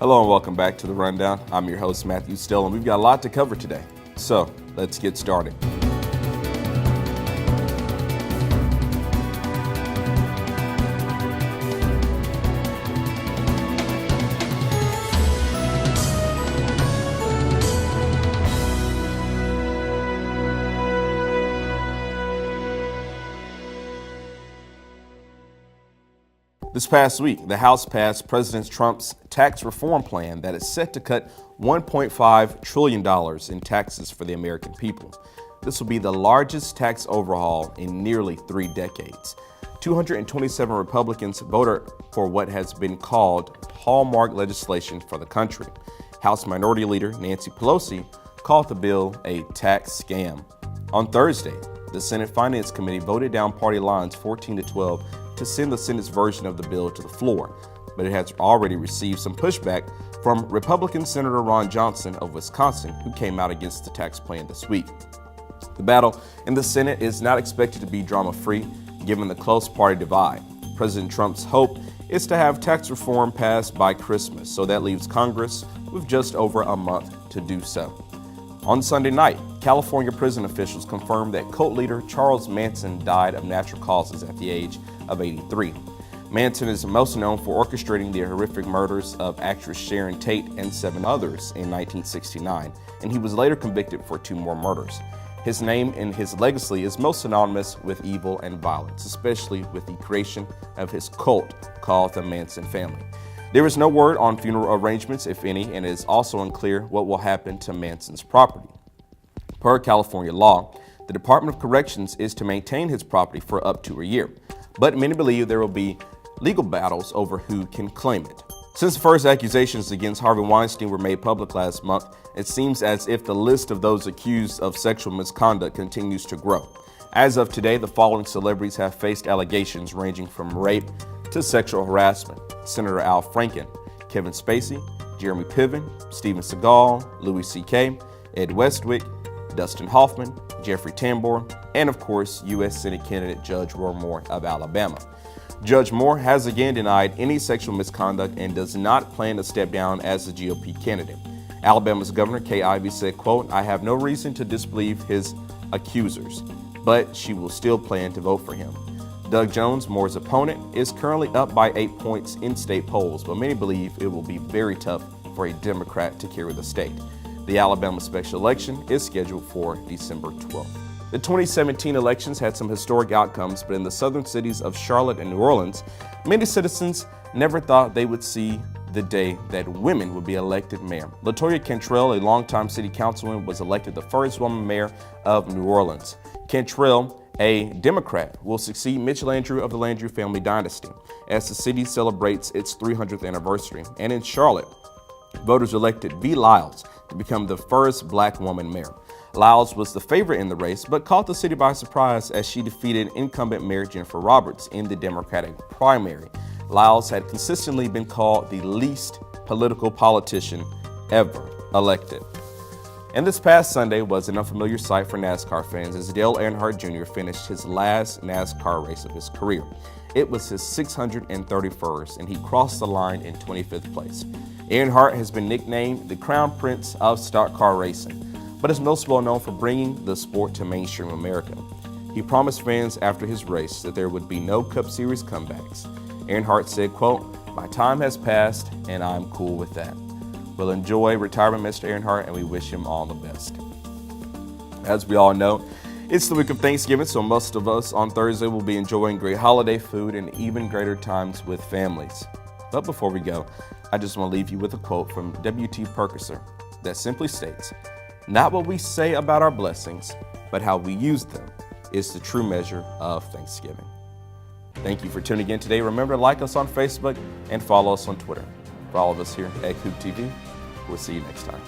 Hello and welcome back to The Rundown. I'm your host, Matthew Stell, and we've got a lot to cover today. So, let's get started. This past week, the House passed President Trump's tax reform plan that is set to cut $1.5 trillion in taxes for the American people. This will be the largest tax overhaul in nearly 3 decades. 227 Republicans voted for what has been called hallmark legislation for the country. House Minority Leader Nancy Pelosi called the bill a tax scam. On Thursday, the Senate Finance Committee voted down party lines 14-12 to send the Senate's version of the bill to the floor, but it has already received some pushback from Republican Senator Ron Johnson of Wisconsin, who came out against the tax plan this week. The battle in the Senate is not expected to be drama-free, given the close party divide. President Trump's hope is to have tax reform passed by Christmas, so that leaves Congress with just over a month to do so. On Sunday night, California prison officials confirmed that cult leader Charles Manson died of natural causes at the age of 83. Manson is most known for orchestrating the horrific murders of actress Sharon Tate and 7 others in 1969, and he was later convicted for 2 more murders. His name and his legacy is most synonymous with evil and violence, especially with the creation of his cult called the Manson family. There is no word on funeral arrangements, if any, and it is also unclear what will happen to Manson's property. Per California law, the Department of Corrections is to maintain his property for up to a year, but many believe there will be legal battles over who can claim it. Since the first accusations against Harvey Weinstein were made public last month, it seems as if the list of those accused of sexual misconduct continues to grow. As of today, the following celebrities have faced allegations ranging from rape to sexual harassment: Senator Al Franken, Kevin Spacey, Jeremy Piven, Steven Seagal, Louis C.K., Ed Westwick, Dustin Hoffman, Jeffrey Tambor, and of course, U.S. Senate candidate Judge Roy Moore of Alabama. Judge Moore has again denied any sexual misconduct and does not plan to step down as the GOP candidate. Alabama's Governor Kay Ivey said, quote, "I have no reason to disbelieve his accusers, but she will still plan to vote for him." Doug Jones, Moore's opponent, is currently up by 8 points in state polls, but many believe it will be very tough for a Democrat to carry the state. The Alabama special election is scheduled for December 12th. The 2017 elections had some historic outcomes, but in the southern cities of Charlotte and New Orleans, many citizens never thought they would see the day that women would be elected mayor. LaToya Cantrell, a longtime city councilwoman, was elected the first woman mayor of New Orleans. Cantrell, a Democrat, will succeed Mitch Landrieu of the Landrieu family dynasty as the city celebrates its 300th anniversary. And in Charlotte, voters elected V. Lyles to become the first black woman mayor. Lyles was the favorite in the race, but caught the city by surprise as she defeated incumbent Mayor Jennifer Roberts in the Democratic primary. Lyles had consistently been called the least political politician ever elected. And this past Sunday was an unfamiliar sight for NASCAR fans as Dale Earnhardt Jr. finished his last NASCAR race of his career. It was his 631st, and he crossed the line in 25th place. Earnhardt has been nicknamed the Crown Prince of stock car racing, but is most well known for bringing the sport to mainstream America. He promised fans after his race that there would be no Cup Series comebacks. Earnhardt said, quote, "My time has passed, and I'm cool with that." We'll enjoy retirement, Mr. Earnhardt, and we wish him all the best. As we all know, it's the week of Thanksgiving, so most of us on Thursday will be enjoying great holiday food and even greater times with families. But before we go, I just want to leave you with a quote from W.T. Purchaser that simply states, "Not what we say about our blessings, but how we use them is the true measure of Thanksgiving." Thank you for tuning in today. Remember to like us on Facebook and follow us on Twitter. For all of us here at Coop TV, we'll see you next time.